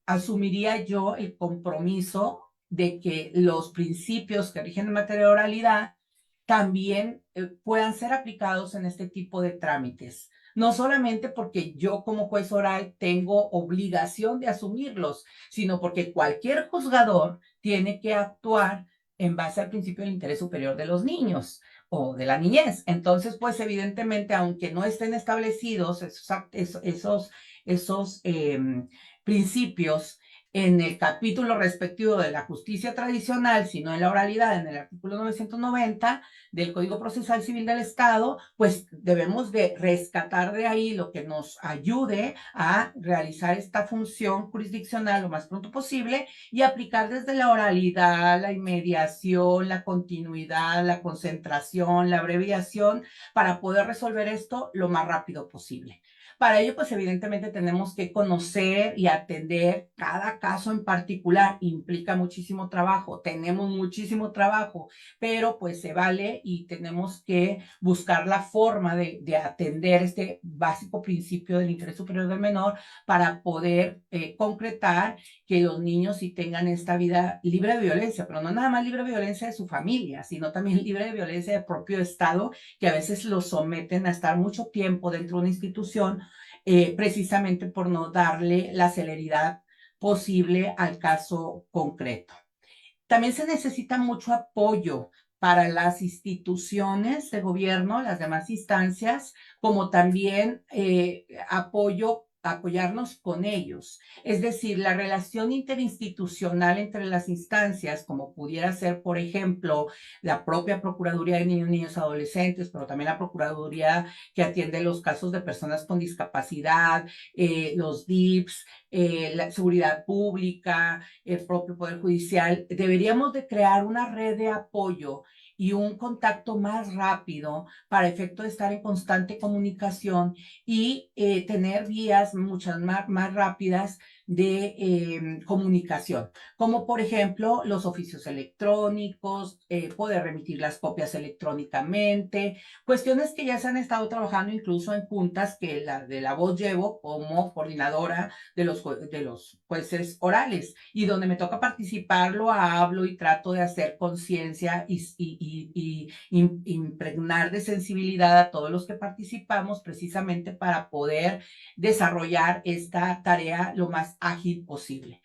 asumiría yo el compromiso de que los principios que rigen en materia de oralidad también puedan ser aplicados en este tipo de trámites. No solamente porque yo como juez oral tengo obligación de asumirlos, sino porque cualquier juzgador tiene que actuar en base al principio del interés superior de los niños o de la niñez. Entonces, pues evidentemente, aunque no estén establecidos esos principios en el capítulo respectivo de la justicia tradicional, sino en la oralidad, en el artículo 990 del Código Procesal Civil del Estado, pues debemos de rescatar de ahí lo que nos ayude a realizar esta función jurisdiccional lo más pronto posible y aplicar desde la oralidad, la inmediación, la continuidad, la concentración, la abreviación, para poder resolver esto lo más rápido posible. Para ello, pues evidentemente tenemos que conocer y atender cada caso en particular. Implica muchísimo trabajo, tenemos muchísimo trabajo, pero pues se vale y tenemos que buscar la forma de atender este básico principio del interés superior del menor para poder concretar que los niños sí tengan esta vida libre de violencia, pero no nada más libre de violencia de su familia, sino también libre de violencia del propio Estado, que a veces los someten a estar mucho tiempo dentro de una institución, precisamente por no darle la celeridad posible al caso concreto. También se necesita mucho apoyo para las instituciones de gobierno, las demás instancias, como también apoyo apoyarnos con ellos. Es decir, la relación interinstitucional entre las instancias, como pudiera ser, por ejemplo, la propia Procuraduría de Niños, Niñas y Adolescentes, pero también la Procuraduría que atiende los casos de personas con discapacidad, los DIPS, la seguridad pública, el propio Poder Judicial. Deberíamos de crear una red de apoyo y un contacto más rápido para efecto de estar en constante comunicación y tener vías muchas más rápidas de comunicación, como por ejemplo los oficios electrónicos, poder remitir las copias electrónicamente, cuestiones que ya se han estado trabajando incluso en juntas que la de la voz llevo como coordinadora de los jueces orales y donde me toca participar, lo hablo y trato de hacer conciencia y impregnar de sensibilidad a todos los que participamos precisamente para poder desarrollar esta tarea lo más ágil posible.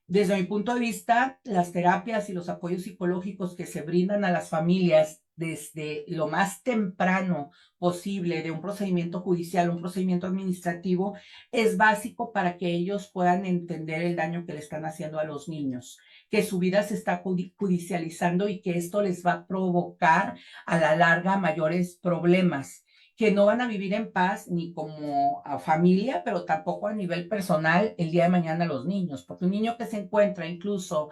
Desde mi punto de vista, las terapias y los apoyos psicológicos que se brindan a las familias desde lo más temprano posible de un procedimiento judicial, un procedimiento administrativo, es básico para que ellos puedan entender el daño que le están haciendo a los niños, que su vida se está judicializando y que esto les va a provocar a la larga mayores problemas que no van a vivir en paz ni como a familia, pero tampoco a nivel personal el día de mañana los niños, porque un niño que se encuentra incluso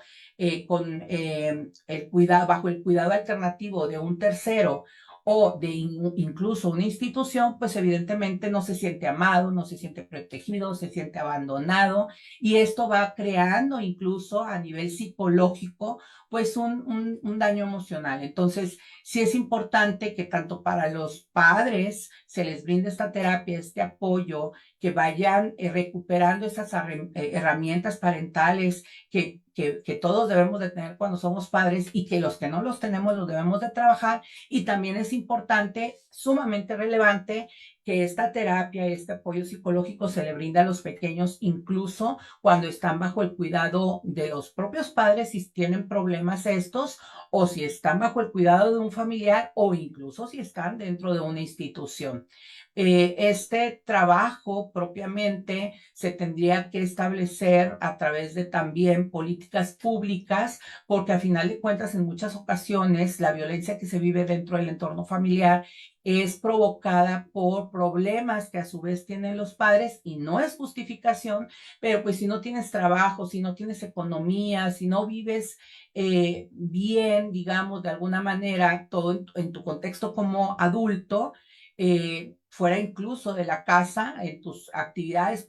con el cuidado, bajo el cuidado alternativo de un tercero o de incluso una institución, pues evidentemente no se siente amado, no se siente protegido, se siente abandonado y esto va creando incluso a nivel psicológico pues un daño emocional. Entonces, sí es importante que tanto para los padres se les brinde esta terapia, este apoyo, que vayan recuperando esas herramientas parentales que todos debemos de tener cuando somos padres y que los que no los tenemos los debemos de trabajar. Y también es importante, sumamente relevante, que esta terapia, este apoyo psicológico se le brinda a los pequeños, incluso cuando están bajo el cuidado de los propios padres, si tienen problemas estos, o si están bajo el cuidado de un familiar, o incluso si están dentro de una institución. Este trabajo propiamente se tendría que establecer a través de también políticas públicas, porque a final de cuentas, en muchas ocasiones, la violencia que se vive dentro del entorno familiar es provocada por problemas que a su vez tienen los padres y no es justificación, pero pues si no tienes trabajo, si no tienes economía, si no vives bien, digamos, de alguna manera, todo en tu contexto como adulto, fuera incluso de la casa, en tus actividades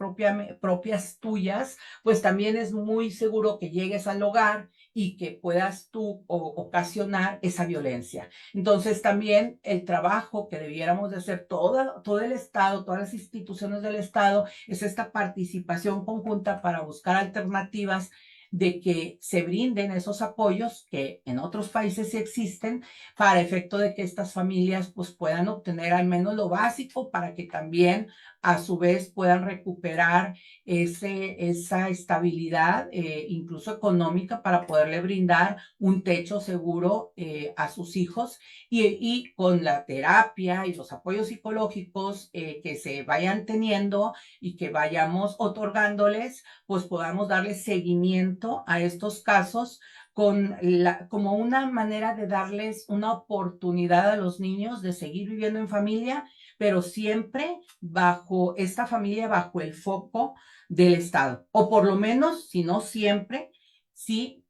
propias tuyas, pues también es muy seguro que llegues al hogar y que puedas tú ocasionar esa violencia. Entonces también el trabajo que debiéramos de hacer todo el Estado, todas las instituciones del Estado, es esta participación conjunta para buscar alternativas de que se brinden esos apoyos que en otros países sí existen para efecto de que estas familias pues puedan obtener al menos lo básico para que también a su vez puedan recuperar esa estabilidad, incluso económica, para poderle brindar un techo seguro a sus hijos y con la terapia y los apoyos psicológicos que se vayan teniendo y que vayamos otorgándoles, pues podamos darle seguimiento a estos casos como una manera de darles una oportunidad a los niños de seguir viviendo en familia, pero siempre bajo esta familia, bajo el foco del Estado, o por lo menos, si no siempre, sí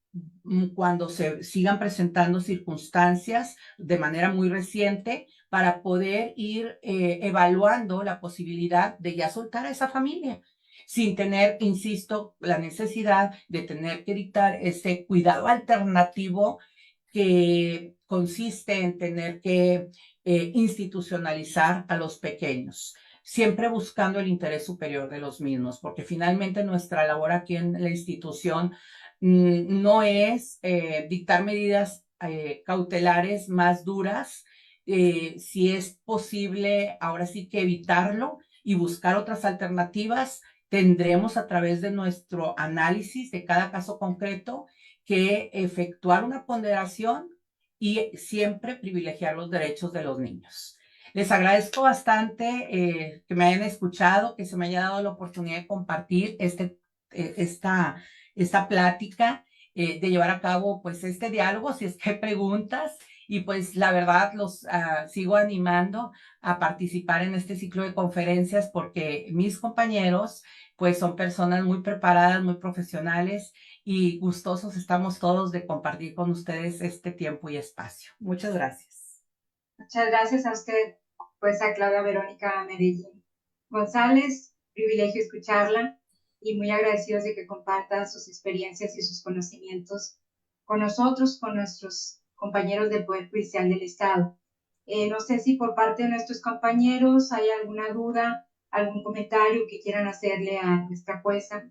cuando se sigan presentando circunstancias de manera muy reciente para poder ir evaluando la posibilidad de ya soltar a esa familia sin tener, insisto, la necesidad de tener que dictar ese cuidado alternativo que consiste en tener que institucionalizar a los pequeños, siempre buscando el interés superior de los mismos, porque finalmente nuestra labor aquí en la institución no es dictar medidas cautelares más duras, si es posible, ahora sí que evitarlo y buscar otras alternativas, tendremos a través de nuestro análisis de cada caso concreto que efectuar una ponderación y siempre privilegiar los derechos de los niños. Les agradezco bastante que me hayan escuchado, que se me haya dado la oportunidad de compartir esta plática, de llevar a cabo pues este diálogo, si es que hay preguntas, y pues la verdad los sigo animando a participar en este ciclo de conferencias porque mis compañeros pues son personas muy preparadas, muy profesionales y gustosos estamos todos de compartir con ustedes este tiempo y espacio. Muchas gracias. Muchas gracias a usted, pues a Claudia Verónica Medellín González, privilegio escucharla y muy agradecidos de que comparta sus experiencias y sus conocimientos con nosotros, con nuestros compañeros del Poder Judicial del Estado. No sé si por parte de nuestros compañeros hay alguna duda, algún comentario que quieran hacerle a nuestra jueza.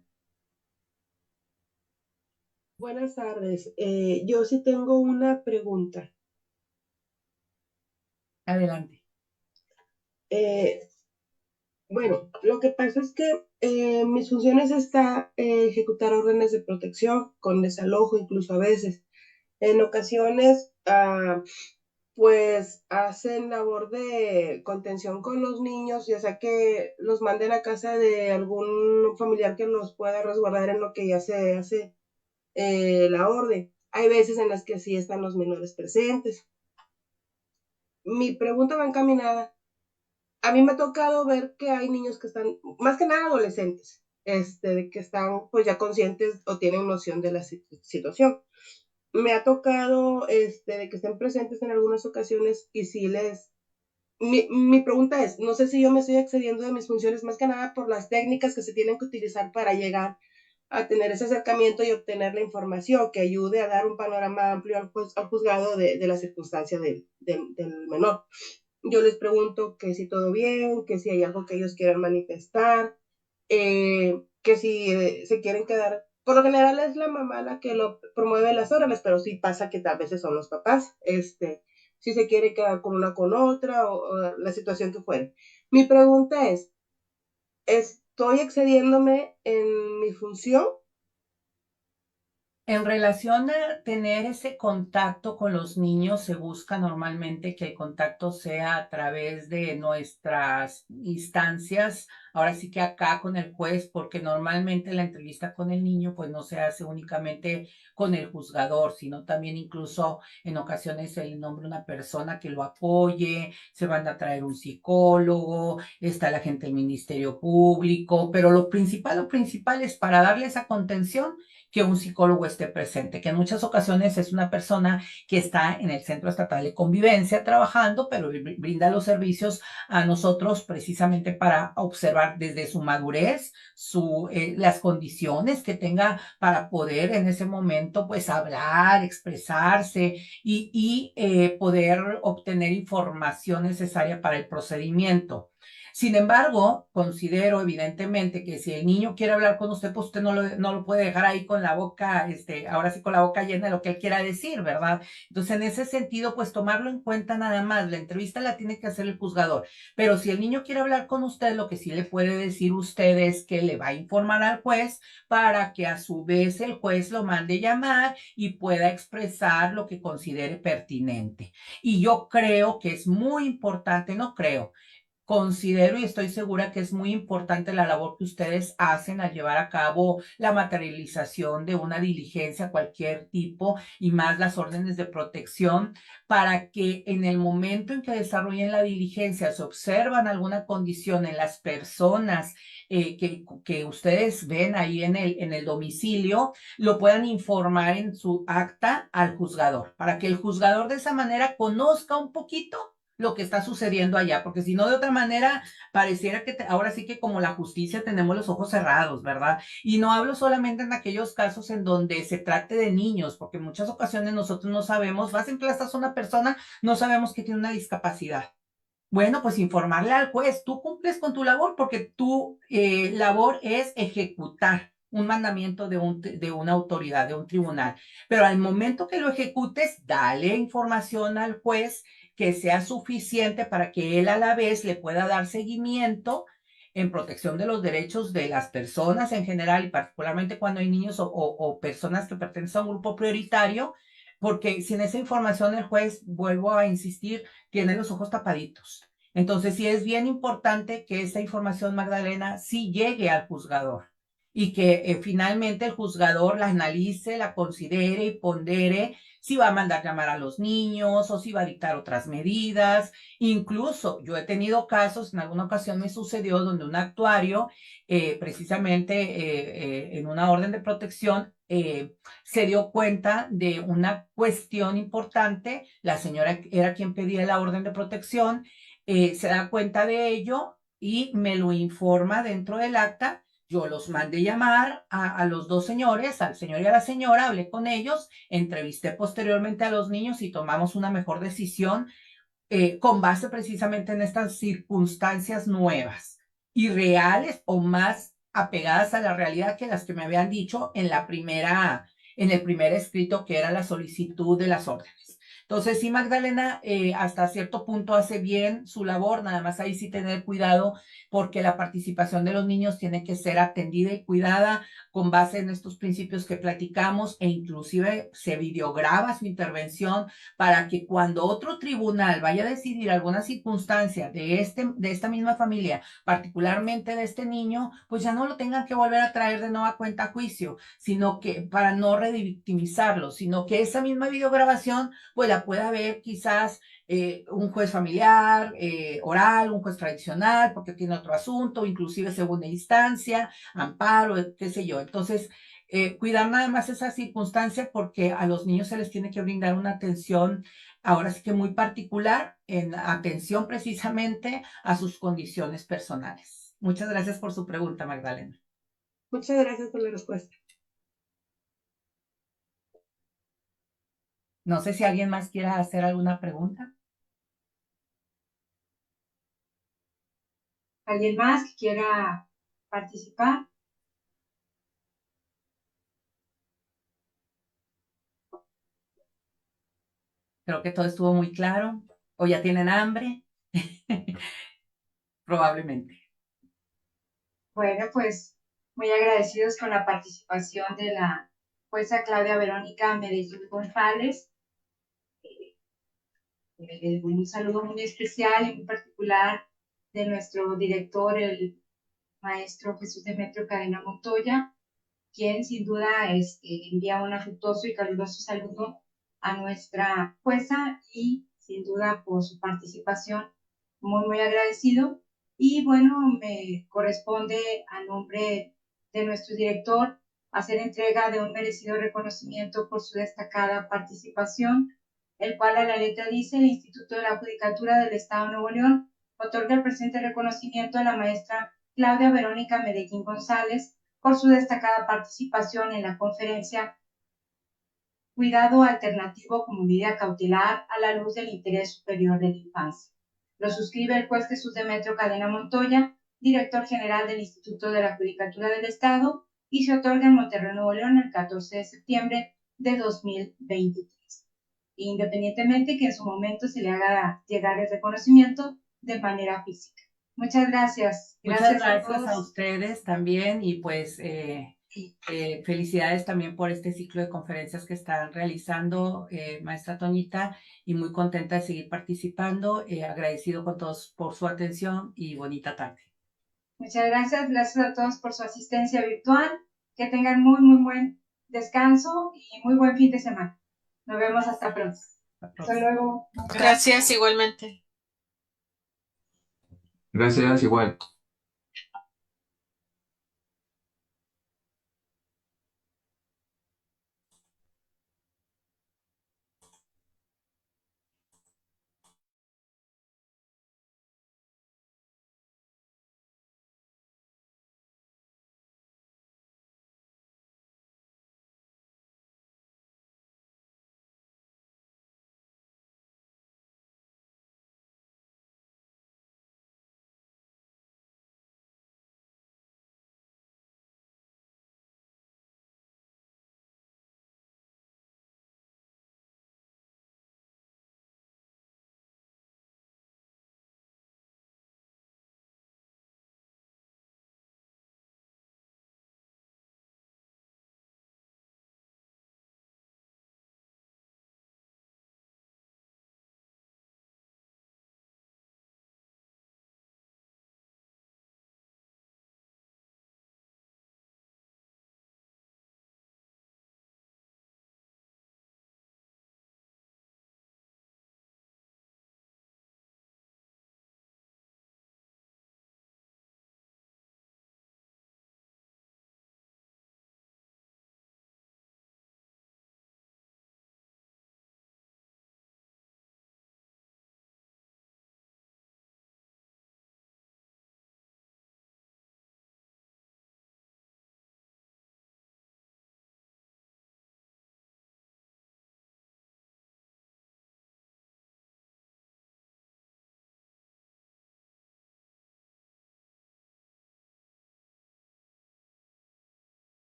Buenas tardes. Yo sí tengo una pregunta. Adelante. Eh, bueno, lo que pasa es que mis funciones está ejecutar órdenes de protección con desalojo, incluso a veces. En ocasiones, pues hacen labor de contención con los niños, ya sea que los manden a casa de algún familiar que los pueda resguardar en lo que ya se hace la orden. Hay veces en las que sí están los menores presentes. Mi pregunta va encaminada. A mí me ha tocado ver que hay niños que están, más que nada adolescentes, de que están pues ya conscientes o tienen noción de la situación. Me ha tocado de que estén presentes en algunas ocasiones y si les... Mi pregunta es, no sé si yo me estoy excediendo de mis funciones más que nada por las técnicas que se tienen que utilizar para llegar a tener ese acercamiento y obtener la información que ayude a dar un panorama amplio al juzgado de la circunstancia del menor. Yo les pregunto que si todo bien, que si hay algo que ellos quieran manifestar, que si se quieren quedar. Por lo general es la mamá la que lo promueve las órdenes, pero sí pasa que a veces son los papás, si se quiere quedar con una con otra o la situación que fuere. Mi pregunta es, ¿estoy excediéndome en mi función? En relación a tener ese contacto con los niños, se busca normalmente que el contacto sea a través de nuestras instancias, ahora sí que acá con el juez, porque normalmente la entrevista con el niño pues no se hace únicamente con el juzgador, sino también incluso en ocasiones se le nombra una persona que lo apoye, se van a traer un psicólogo, está la gente del Ministerio Público, pero lo principal es para darle esa contención que un psicólogo esté presente, que en muchas ocasiones es una persona que está en el Centro Estatal de Convivencia trabajando, pero brinda los servicios a nosotros precisamente para observar desde su madurez, las condiciones que tenga para poder en ese momento pues hablar, expresarse y poder obtener información necesaria para el procedimiento. Sin embargo, considero evidentemente que si el niño quiere hablar con usted, pues usted no lo puede dejar ahí con la boca, ahora sí con la boca llena de lo que él quiera decir, ¿verdad? Entonces, en ese sentido, pues tomarlo en cuenta nada más. La entrevista la tiene que hacer el juzgador. Pero si el niño quiere hablar con usted, lo que sí le puede decir usted es que le va a informar al juez para que a su vez el juez lo mande llamar y pueda expresar lo que considere pertinente. Y yo creo que es muy importante, no creo, considero y estoy segura que es muy importante la labor que ustedes hacen al llevar a cabo la materialización de una diligencia, cualquier tipo, y más las órdenes de protección, para que en el momento en que desarrollen la diligencia se observan alguna condición en las personas que ustedes ven ahí en el domicilio, lo puedan informar en su acta al juzgador, para que el juzgador de esa manera conozca un poquito lo que está sucediendo allá, porque si no, de otra manera, pareciera que ahora sí que como la justicia tenemos los ojos cerrados, ¿verdad? Y no hablo solamente en aquellos casos en donde se trate de niños, porque en muchas ocasiones nosotros no sabemos, vas en plaza a una persona, no sabemos que tiene una discapacidad. Bueno, pues informarle al juez, tú cumples con tu labor porque tu labor es ejecutar un mandamiento de una autoridad, de un tribunal. Pero al momento que lo ejecutes, dale información al juez que sea suficiente para que él a la vez le pueda dar seguimiento en protección de los derechos de las personas en general y particularmente cuando hay niños o personas que pertenecen a un grupo prioritario, porque sin esa información el juez, vuelvo a insistir, tiene los ojos tapaditos. Entonces, sí es bien importante que esta información, Magdalena, sí llegue al juzgador y que finalmente el juzgador la analice, la considere y pondere si va a mandar llamar a los niños o si va a dictar otras medidas. Incluso yo he tenido casos, en alguna ocasión me sucedió donde un actuario, precisamente en una orden de protección, se dio cuenta de una cuestión importante. La señora era quien pedía la orden de protección, se da cuenta de ello y me lo informa dentro del acta. Yo los mandé llamar a los dos señores, al señor y a la señora, hablé con ellos, entrevisté posteriormente a los niños y tomamos una mejor decisión con base precisamente en estas circunstancias nuevas y reales o más apegadas a la realidad que las que me habían dicho en el primer escrito que era la solicitud de las órdenes. Entonces, sí, Magdalena, hasta cierto punto hace bien su labor, nada más ahí sí tener cuidado porque la participación de los niños tiene que ser atendida y cuidada con base en estos principios que platicamos e inclusive se videograba su intervención para que cuando otro tribunal vaya a decidir alguna circunstancia de esta misma familia, particularmente de este niño, pues ya no lo tengan que volver a traer de nueva cuenta a juicio, sino que para no revictimizarlo, sino que esa misma videograbación pues la pueda ver quizás un juez familiar, oral, un juez tradicional, porque tiene otro asunto, inclusive segunda instancia, amparo, qué sé yo. Entonces, cuidar nada más esa circunstancia porque a los niños se les tiene que brindar una atención, ahora sí que muy particular, en atención precisamente a sus condiciones personales. Muchas gracias por su pregunta, Magdalena. Muchas gracias por la respuesta. No sé si alguien más quiera hacer alguna pregunta. ¿Alguien más que quiera participar? Creo que todo estuvo muy claro. ¿O ya tienen hambre? Probablemente. Bueno, pues muy agradecidos con la participación de la jueza Claudia Verónica Medellín González. Un saludo muy especial y muy particular de nuestro director, el maestro Jesús Demetrio Cadena Montoya, quien sin duda envía un afectuoso y caluroso saludo a nuestra jueza y sin duda por su participación muy agradecido. Y bueno, me corresponde a nombre de nuestro director hacer entrega de un merecido reconocimiento por su destacada participación, el cual a la letra dice: el Instituto de la Judicatura del Estado de Nuevo León otorga el presente reconocimiento a la maestra Claudia Verónica Medellín González por su destacada participación en la conferencia Cuidado Alternativo como Medida Cautelar a la luz del interés superior de la infancia. Lo suscribe el juez Jesús Demetrio Cadena Montoya, director general del Instituto de la Judicatura del Estado, y se otorga en Monterrey, Nuevo León, el 14 de septiembre de 2023. Independientemente que en su momento se le haga llegar el reconocimiento de manera física. Muchas gracias. Muchas Gracias a gracias a todos. ustedes también y pues felicidades también por este ciclo de conferencias que están realizando, maestra Toñita, y muy contenta de seguir participando, agradecido con todos por su atención y bonita tarde. Muchas gracias. Gracias a todos por su asistencia virtual. Que tengan muy buen descanso y muy buen fin de semana. Nos vemos hasta pronto. Hasta luego. Gracias igualmente. Gracias, igual.